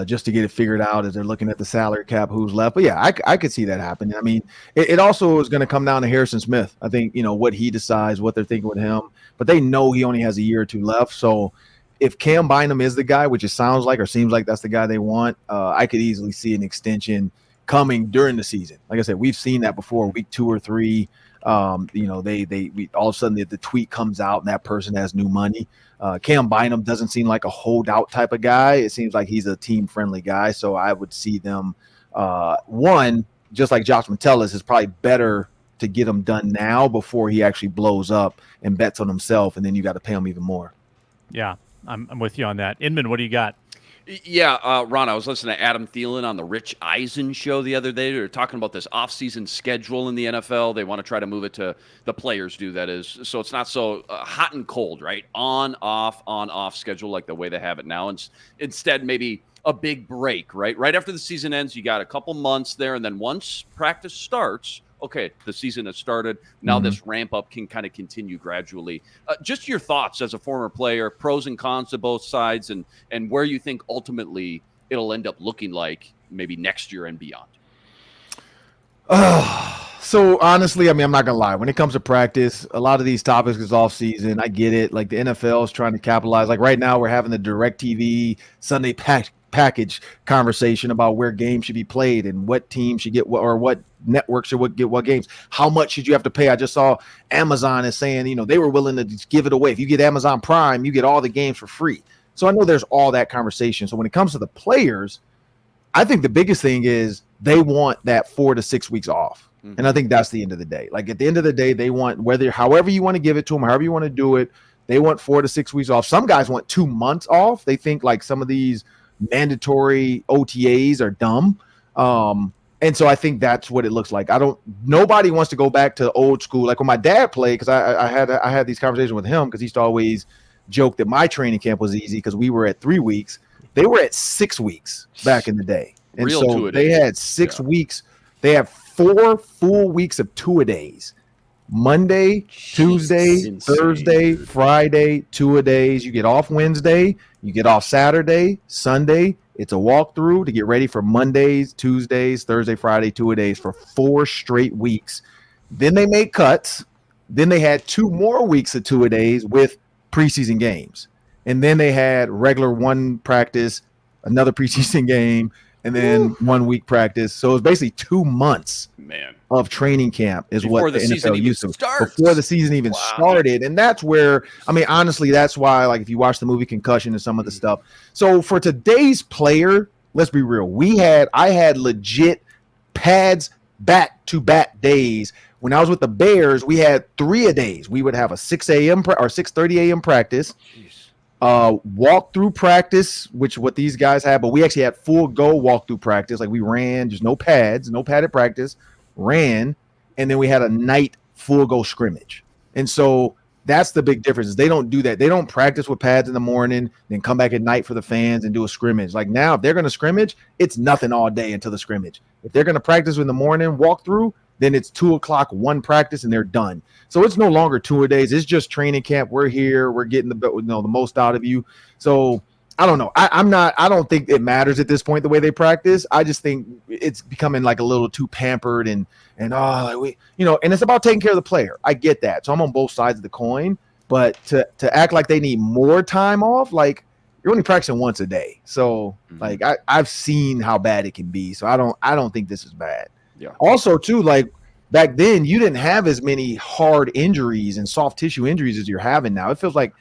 just to get it figured out as they're looking at the salary cap, who's left. But yeah, I could see that happening. I mean, it also is going to come down to Harrison Smith. I think, what he decides, what they're thinking with him, but they know he only has a year or two left. So if Cam Bynum is the guy, which it sounds like or seems like that's the guy they want, I could easily see an extension coming during the season. Like I said, we've seen that before, week 2 or 3. We all of a sudden the tweet comes out and that person has new money. Cam Bynum doesn't seem like a holdout type of guy. It seems like he's a team friendly guy. So I would see them one, just like Josh Metellus, is probably better to get him done now before he actually blows up and bets on himself. And then you got to pay him even more. Yeah, I'm with you on that. Inman, what do you got? Yeah, Ron, I was listening to Adam Thielen on the Rich Eisen show the other day. They were talking about this offseason schedule in the NFL. They want to try to move it to the players do, that is. So it's not so hot and cold, right? On, off schedule like the way they have it now. And instead, maybe a big break, right? Right after the season ends, you got a couple months there. And then once practice starts, okay, the season has started. Now this ramp up can kind of continue gradually. Just your thoughts as a former player, pros and cons to both sides, and where you think ultimately it'll end up looking like maybe next year and beyond. So honestly, I mean, I'm not gonna lie. When it comes to practice, a lot of these topics is off season. I get it. Like the NFL is trying to capitalize. Like right now, we're having the DirecTV Sunday package conversation about where games should be played and what team should get what, or what network should get what games. How much should you have to pay? I just saw Amazon is saying, they were willing to just give it away. If you get Amazon Prime, you get all the games for free. So I know there's all that conversation. So when it comes to the players, I think the biggest thing is they want that 4 to 6 weeks off. And I think that's the end of the day. Like at the end of the day, they want, however you want to give it to them, however you want to do it, they want 4 to 6 weeks off. Some guys want 2 months off. They think like some of these mandatory OTAs are dumb. And so I think that's what it looks like. Nobody wants to go back to old school. Like when my dad played, because I had these conversations with him because he used to always joke that my training camp was easy because we were at 3 weeks. They were at 6 weeks back in the day. And Real so two-a-days. they had 6 weeks. They have 4 full weeks of 2-a-days. Monday, Tuesday, insane, Thursday, Friday, 2-a-days. You get off Wednesday, you get off Saturday, Sunday. It's a walkthrough to get ready for Mondays, Tuesdays, Thursday, Friday, 2-a-days for 4 straight weeks. Then they made cuts. Then they had 2 more weeks of 2-a-days with preseason games. And then they had regular one practice, another preseason game, and then 1 week practice. So it was basically 2 months of training camp is before what the season NFL even used to. starts. Before the season even started. And that's where, I mean, honestly, that's why, like, if you watch the movie Concussion and some of the stuff. So for today's player, let's be real. I had legit pads back-to-back days. When I was with the Bears, we had 3 a days. We would have a 6 a.m. or 6:30 a.m. practice, walk-through practice, which what these guys had, but we actually had full go walk-through practice. Like we ran, just no pads, no padded practice, ran, and then we had a night full go scrimmage. And so that's the big difference. Is they don't do that. They don't practice with pads in the morning, then come back at night for the fans and do a scrimmage. Like now, if they're going to scrimmage, it's nothing all day until the scrimmage. If they're going to practice in the morning, walk through, then it's 2 o'clock, one practice, and they're done. So it's no longer 2 a days. It's just training camp. We're here. We're getting the most out of you. So I don't know. I don't think it matters at this point the way they practice. I just think it's becoming like a little too pampered and it's about taking care of the player. I get that. So I'm on both sides of the coin. But to act like they need more time off, like you're only practicing once a day. So like I've seen how bad it can be. So I don't think this is bad. Yeah. Also, too, like back then, you didn't have as many hard injuries and soft tissue injuries as you're having now. It feels like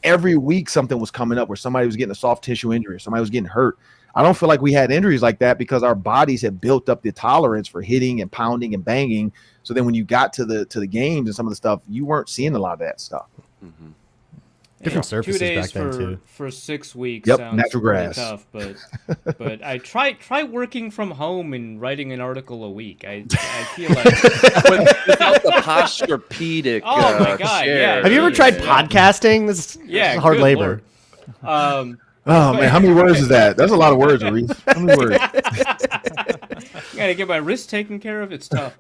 every week something was coming up where somebody was getting a soft tissue injury or somebody was getting hurt. I don't feel like we had injuries like that because our bodies had built up the tolerance for hitting and pounding and banging. So then when you got to the games and some of the stuff, you weren't seeing a lot of that stuff. Mm-hmm. Different surfaces 2 days back then too. For 6 weeks. Yep, sounds natural really grass. Tough, but I try working from home and writing an article a week. I feel like without the posturpedic. Oh my God! chair. Yeah. Have you ever tried podcasting? This is hard good labor. Lord. Oh man, how many words is that? That's a lot of words, Reese. How many words? Gotta get my wrist taken care of. It's tough.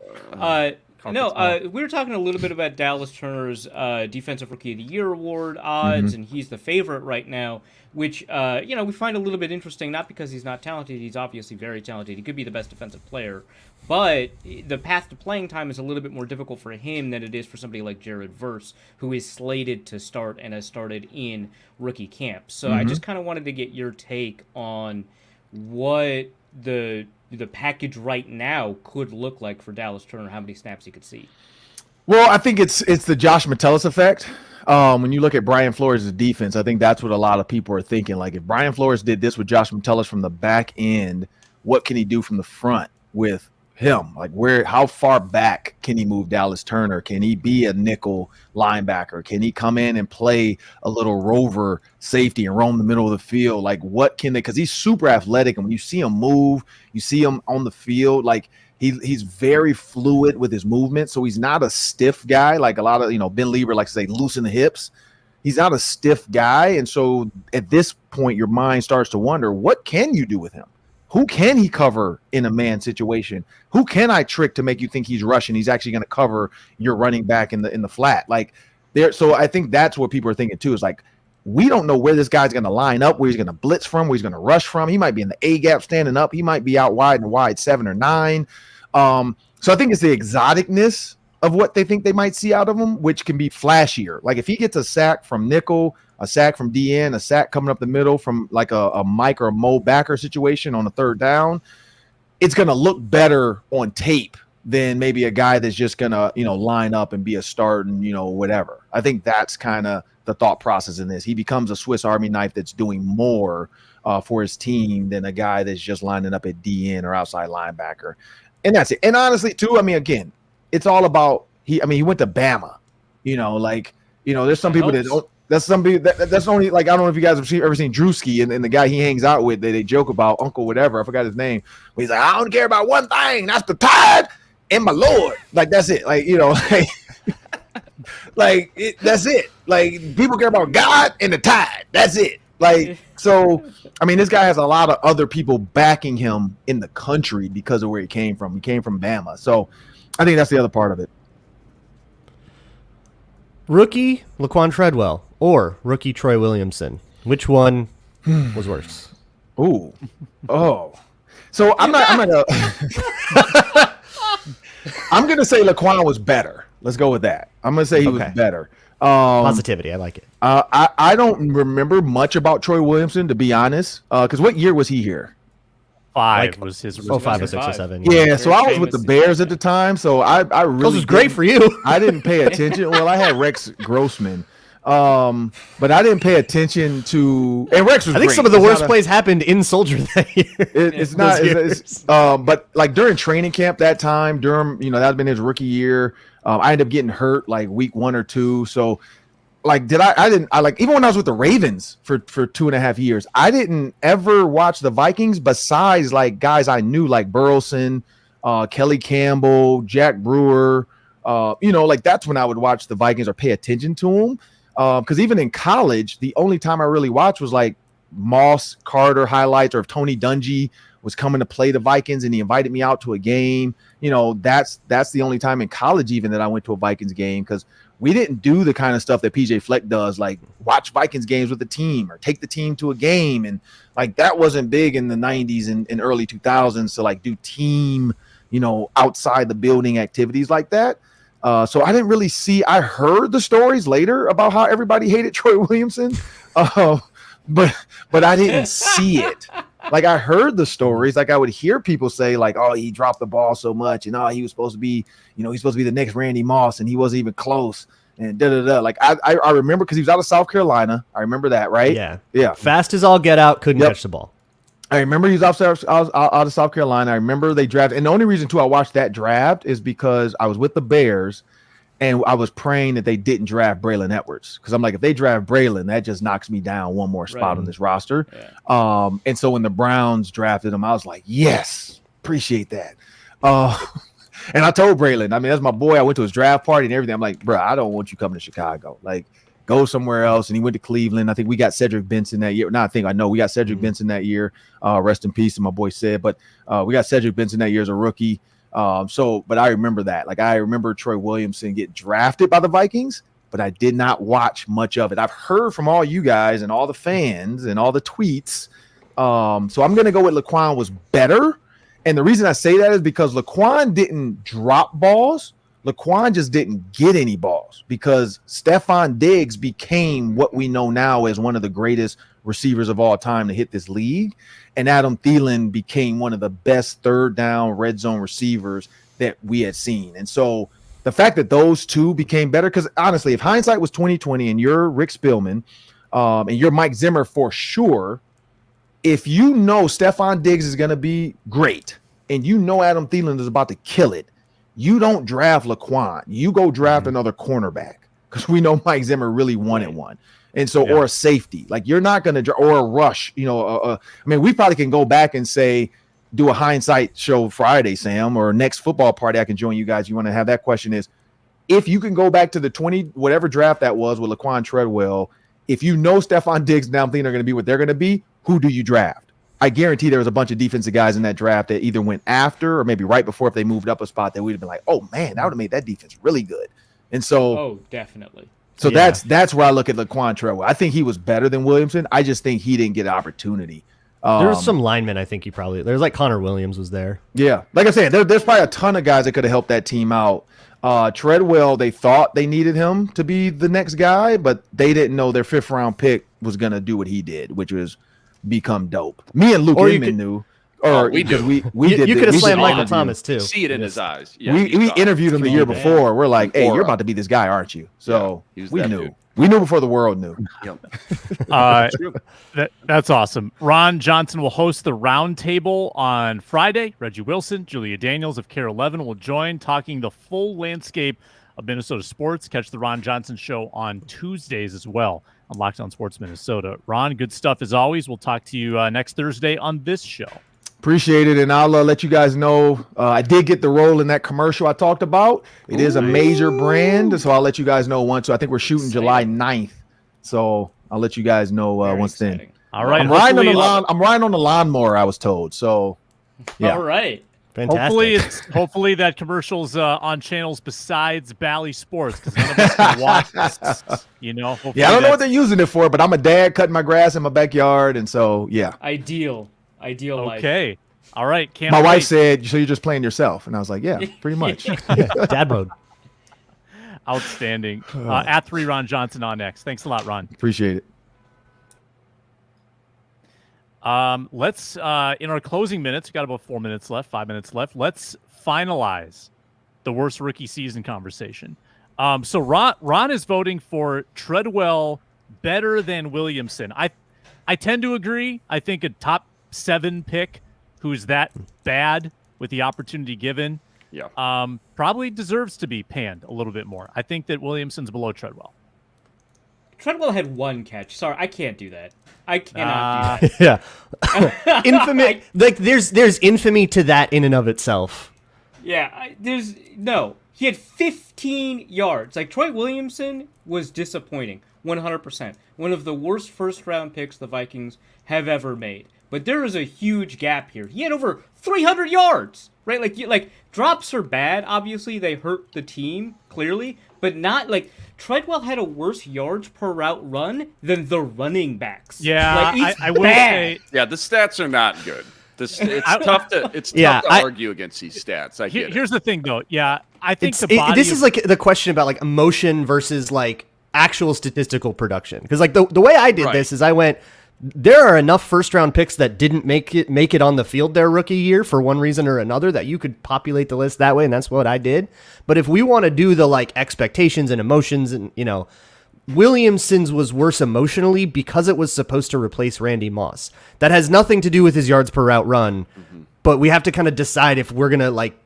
We were talking a little bit about Dallas Turner's Defensive Rookie of the Year award odds, and he's the favorite right now, which, we find a little bit interesting, not because he's not talented. He's obviously very talented. He could be the best defensive player, but the path to playing time is a little bit more difficult for him than it is for somebody like Jared Verse, who is slated to start and has started in rookie camp. So I just kind of wanted to get your take on what the package right now could look like for Dallas Turner, how many snaps he could see. Well, I think it's the Josh Metellus effect. When you look at Brian Flores' defense, I think that's what a lot of people are thinking. Like, if Brian Flores did this with Josh Metellus from the back end, what can he do from the front with him? Like, how far back can he move Dallas Turner? Can he be a nickel linebacker? Can he come in and play a little rover safety and roam the middle of the field? Like, what can they? Because he's super athletic, and when you see him move, you see him on the field, like he's very fluid with his movement. So he's not a stiff guy like a lot of Ben Lieber likes to say, loosen the hips. He's not a stiff guy, and so at this point, your mind starts to wonder, what can you do with him? Who can he cover in a man situation? Who can I trick to make you think he's rushing? He's actually going to cover your running back in the flat. Like there. So I think that's what people are thinking too. Is like, we don't know where this guy's going to line up, where he's going to blitz from, where he's going to rush from. He might be in the A gap standing up. He might be out wide and wide 7 or 9. So I think it's the exoticness of what they think they might see out of him, which can be flashier. Like if he gets a sack from nickel, a sack from DN, a sack coming up the middle from like a Mike or a Mo backer situation on a third down, it's going to look better on tape than maybe a guy that's just going to, line up and be a start and, whatever. I think that's kind of the thought process in this. He becomes a Swiss Army knife that's doing more for his team than a guy that's just lining up at DN or outside linebacker. And that's it. And honestly, too, again, it's all about he went to Bama. There's some people that don't. That's somebody that's only like, I don't know if you guys have ever seen Drewski and the guy he hangs out with, they joke about Uncle whatever. I forgot his name. But he's like, I don't care about one thing. That's the tide and my Lord. Like, that's it. Like, that's it. Like, people care about God and the tide. That's it. Like, so, this guy has a lot of other people backing him in the country because of where he came from. He came from Bama. So I think that's the other part of it. Rookie Laquan Treadwell or rookie Troy Williamson? Which one was worse? Oh. So I'm gonna say Laquan was better. Let's go with that. I'm gonna say he was Okay. better. Positivity. I like it. I don't remember much about Troy Williamson, to be honest. Because what year was he here? 5 Like, was his. Oh, 5 or 6 or 7. Yeah, so I was famous with the Bears at the time, so I really Those was great didn't- for you. I didn't pay attention. Well, I had Rex Grossman, but I didn't pay attention to. And Rex was. I think great. some of the It's worst not a- plays happened in Soldier that year. It's not. Those It's, but like during training camp that time, Durham, that had been his rookie year. I ended up getting hurt like week 1 or 2. So, like, even when I was with the Ravens for 2.5 years, I didn't ever watch the Vikings besides like guys I knew like Burleson, Kelly Campbell, Jack Brewer. Like that's when I would watch the Vikings or pay attention to them. Because even in college, the only time I really watched was like Moss Carter highlights, or if Tony Dungy was coming to play the Vikings and he invited me out to a game. That's the only time in college even that I went to a Vikings game, because we didn't do the kind of stuff that PJ Fleck does, like watch Vikings games with the team or take the team to a game. And like that wasn't big in the 90s and early 2000s to like do team, outside the building activities like that. So I didn't really see. I heard the stories later about how everybody hated Troy Williamson, but I didn't see it. Like I heard the stories. Like I would hear people say, like, "Oh, he dropped the ball so much, and he was supposed to be, he's supposed to be the next Randy Moss, and he wasn't even close." And da da da. Like I remember because he was out of South Carolina. I remember that, right? Yeah. Fast as all get out, couldn't Yep. catch the ball. I remember he was out of South Carolina. I remember they drafted, and the only reason too I watched that draft is because I was with the Bears, and I was praying that they didn't draft Braylon Edwards, because I'm like, if they draft Braylon, that just knocks me down one more spot on this roster. Yeah. And so when the Browns drafted him, I was like, yes, appreciate that. And I told Braylon, I mean, that's my boy. I went to his draft party and everything. I'm like, bro, I don't want you coming to Chicago. Like, go somewhere else. And he went to Cleveland. I think we got Cedric Benson that year. I know we got Cedric Benson that year. Rest in peace, and my boy said. But we got Cedric Benson that year as a rookie. But I remember that. Like, I remember Troy Williamson get drafted by the Vikings, but I did not watch much of it. I've heard from all you guys and all the fans and all the tweets. So I'm going to go with Laquan was better. And the reason I say that is because Laquan didn't drop balls. Laquan just didn't get any balls, because Stephon Diggs became what we know now as one of the greatest receivers of all time to hit this league. And Adam Thielen became one of the best third down red zone receivers that we had seen. And so the fact that those two became better, because honestly, if hindsight was 20/20 and you're Rick Spielman and you're Mike Zimmer for sure, if you know Stephon Diggs is going to be great and you know Adam Thielen is about to kill it, you don't draft Laquan. You go draft another cornerback, because we know Mike Zimmer really wanted one. And so, or a safety. Like, you're not going to, or a rush, I mean, we probably can go back and say, do a hindsight show Friday, Sam, or next football party I can join you guys. You want to have that question is, if you can go back to the 20, whatever draft that was with Laquan Treadwell, if you know Stephon Diggs and Adam Thielen are going to be what they're going to be, who do you draft? I guarantee there was a bunch of defensive guys in that draft that either went after or maybe right before, if they moved up a spot, that we'd have been like, oh man, that would have made that defense really good. And so, definitely. So that's where I look at Laquan Treadwell. I think he was better than Williamson. I just think he didn't get an opportunity. There's some linemen I think there's like Connor Williams was there. Yeah. Like I said, there's probably a ton of guys that could have helped that team out. Treadwell, they thought they needed him to be the next guy, but they didn't know their 5th round pick was going to do what he did, which was become dope. Me and Luke Inman knew. Or we do. We did. You could have we slammed did Michael interview. Thomas too. See it in his eyes. Yeah, we interviewed him the year before. We're like, hey, you're about to be this guy, aren't you? So we knew. Dude. We knew before the world knew. That's awesome. Ron Johnson will host the roundtable on Friday. Reggie Wilson, Julia Daniels of Care 11 will join, talking the full landscape of Minnesota sports. Catch the Ron Johnson Show on Tuesdays as well on Locked On Sports Minnesota. Ron, good stuff as always. We'll talk to you next Thursday on this show. Appreciate it, and I'll let you guys know. I did get the role in that commercial I talked about. It is a major brand, so I'll let you guys know once. So I think we're shooting July 9th. So I'll let you guys know once then. All right. I'm riding on the lawnmower, I was told. So yeah. All right. Fantastic. Hopefully that commercial's on channels besides Bally Sports, because none of us can watch this. Yeah, I don't know what they're using it for, but I'm a dad cutting my grass in my backyard, and so yeah. Ideal life. Okay. All right. My wife said, so you're just playing yourself? And I was like, yeah, pretty much. Dad mode. Outstanding. At 3 Ron Johnson on X. Thanks a lot, Ron. Appreciate it. Let's in our closing minutes, we've got about 4 minutes left, 5 minutes left. Let's finalize the worst rookie season conversation. So Ron is voting for Treadwell better than Williamson. I tend to agree. I think a top 7 pick who's that bad with the opportunity given, probably deserves to be panned a little bit more. I think that Williamson's below Treadwell. Treadwell had 1 catch. Sorry, I can't do that. I cannot do that. Yeah. Infamy. Like there's infamy to that in and of itself. Yeah, he had 15 yards. Like, Troy Williamson was disappointing, 100%. One of the worst first-round picks the Vikings have ever made. But there is a huge gap here. He had over 300 yards, right? Like drops are bad. Obviously, they hurt the team, clearly. But not, like, Treadwell had a worse yards per route run than the running backs. Yeah, like, I will say... Yeah, the stats are not good. It's tough to argue against these stats. Here's the thing, though. Yeah, I think is like the question about like emotion versus like actual statistical production. Because like the way I did this is I went, there are enough first round picks that didn't make it on the field their rookie year for one reason or another that you could populate the list that way, and that's what I did. But if we want to do the like expectations and emotions and Williamson's was worse emotionally because it was supposed to replace Randy Moss. That has nothing to do with his yards per route run, but we have to kind of decide if we're going to like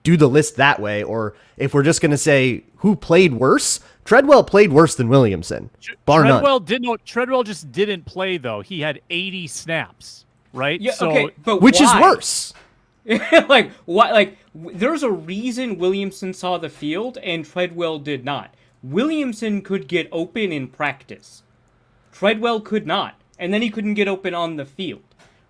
do the list that way or if we're just going to say who played worse. Treadwell played worse than Williamson, bar none. Treadwell just didn't play, though. He had 80 snaps, right? Yeah, okay, but which why? is worse. Like, why? Like, there's a reason Williamson saw the field and Treadwell did not. Williamson could get open in practice. Treadwell could not. And then he couldn't get open on the field.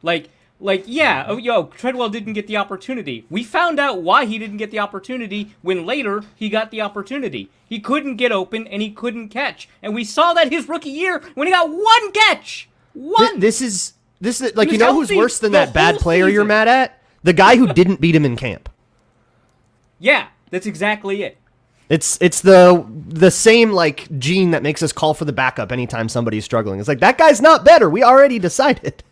Treadwell didn't get the opportunity. We found out why he didn't get the opportunity when later he got the opportunity. He couldn't get open and he couldn't catch. And we saw that his rookie year when he got 1 catch. One! This is like, you know who's worse than that bad player you're mad at? The guy who didn't beat him in camp. Yeah, that's exactly it. It's the same like gene that makes us call for the backup anytime somebody's struggling. It's like, that guy's not better. We already decided.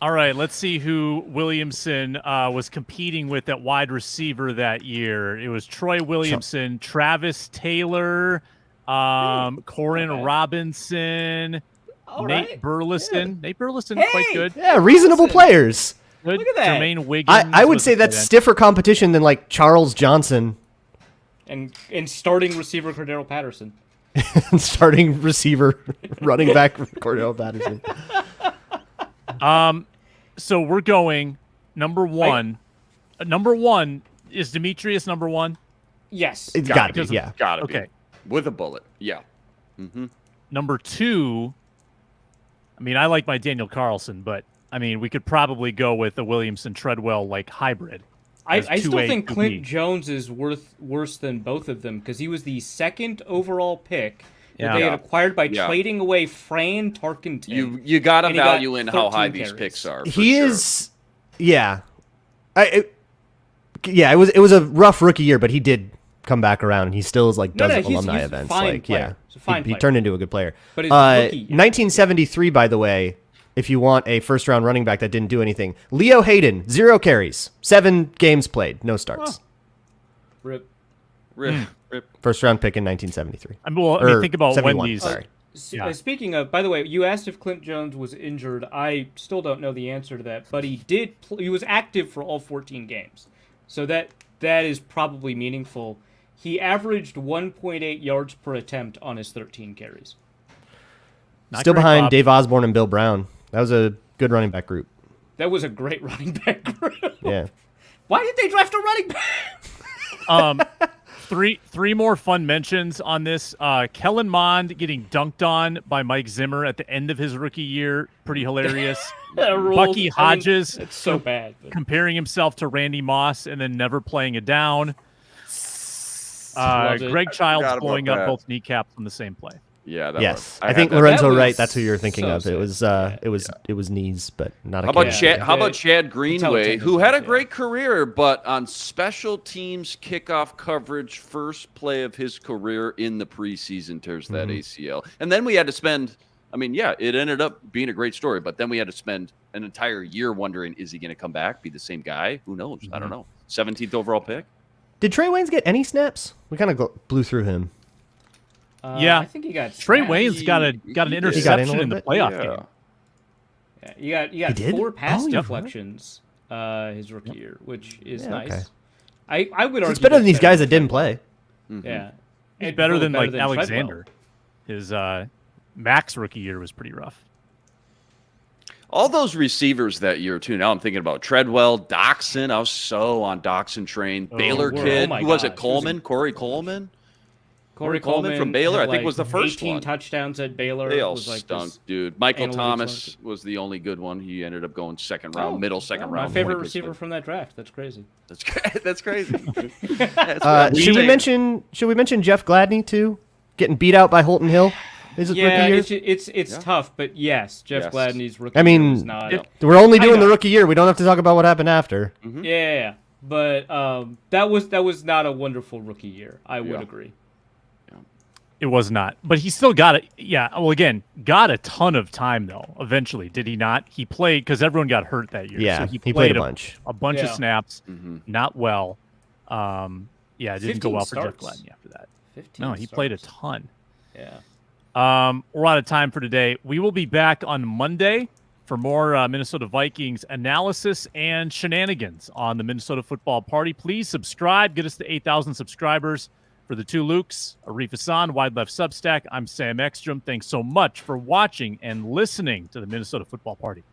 All right, let's see who Williamson was competing with at wide receiver that year. It was Troy Williamson, Travis Taylor, Corin Robinson, Nate Burleson. Yeah. Nate Burleson, quite good. Yeah, reasonable players. Good. Look at that. Jermaine Wiggins. I would say that's stiffer competition than like Charles Johnson. And starting receiver Cordero Patterson. Starting receiver, running back Cordero Patterson. So we're going number 1. Number 1 is Demetrius number 1. Yes, it's got to be. Yeah, got to okay. Be. With a bullet. Yeah. Mm-hmm. Number 2. I mean, I like my Daniel Carlson, but I mean, we could probably go with the Williamson Treadwell like hybrid. I still think Clint Jones is worse than both of them because he was the 2nd overall pick that they had acquired by trading away Fran Tarkenton. You got to value in how high these picks are. He is, yeah. It was a rough rookie year, but he did come back around, and he still is like does alumni events. He turned into a good player. But his rookie year, 1973, by the way. If you want a first-round running back that didn't do anything. Leo Hayden, 0 carries, 7 games played, no starts. Oh. Rip. First-round pick in 1973. I mean, think about Wendy's. Sorry. Speaking of, by the way, you asked if Clint Jones was injured. I still don't know the answer to that, but he did. He was active for all 14 games, so that is probably meaningful. He averaged 1.8 yards per attempt on his 13 carries. Still behind Dave Osborne and Bill Brown. That was a good running back group. That was a great running back group. Yeah. Why did they draft a running back? Three more fun mentions on this. Kellen Mond getting dunked on by Mike Zimmer at the end of his rookie year. Pretty hilarious. Bucky Hodges. It's so bad. Comparing himself to Randy Moss and then never playing it down. Greg Childs blowing up both kneecaps on the same play. Yeah, that Yes, was. I think had that. Lorenzo That Wright. was That's who you're thinking so of. sick. It was knees, but not a. How about kid. Chad? How about The Chad Greenway, who had a tendons, great career, but on special teams kickoff coverage, first play of his career in the preseason tears that ACL, and then we had to spend. I mean, yeah, it ended up being a great story, but then we had to spend an entire year wondering, is he going to come back, be the same guy? Who knows? I don't know. 17th overall pick. Did Trey Waynes get any snaps? We kind of blew through him. Yeah. I think he got Trey snapped. Wayne's got an He got in a interception in the little playoff Yeah. game. Yeah, you got did? 4 pass Oh, yeah. deflections his rookie year, which is Yeah, nice. okay. I would argue It's better than that's these guys that didn't play. Yeah, He's And better both than like Treadwell. Alexander. His Max rookie year was pretty rough. All those receivers that year, too. Now I'm thinking about Treadwell, Doxson. I was so on Doxson train. Baylor whoa. kid. Oh my Who was gosh. it? Coleman? Corey Coleman? Corey Coleman from Baylor, had, I think, was the first 18 one. touchdowns at Baylor. They all was like stunk, this dude. Michael analytics Thomas was the only good one. He ended up going second round, middle second My round. favorite 20%. receiver from that draft. That's crazy. That's That's crazy. That's what Should we say. mention Jeff Gladney too? Getting beat out by Holton Hill. Is it Yeah, rookie year? it's tough, but yes, Jeff Yes. Gladney's rookie I year mean, was not. We're only doing the know. rookie year. We don't have to talk about what happened after. Yeah, but that was not a wonderful rookie year. I would agree. It was not, but he still got it. Yeah, well, again, got a ton of time though. Eventually, did he not? He played because everyone got hurt that year. Yeah, so he he played played a bunch. a bunch of Yeah. snaps. Not well. Yeah, it didn't go 15 well for Jeff starts. Gladney after that. 15 No, he played a starts. ton. Yeah. We're out of time for today. We will be back on Monday for more Minnesota Vikings analysis and shenanigans on the Minnesota Football Party. Please subscribe. Get us to 8,000 subscribers. For the two Lukes, Arif Hassan, Wide Left Substack, I'm Sam Ekstrom. Thanks so much for watching and listening to the Minnesota Football Party.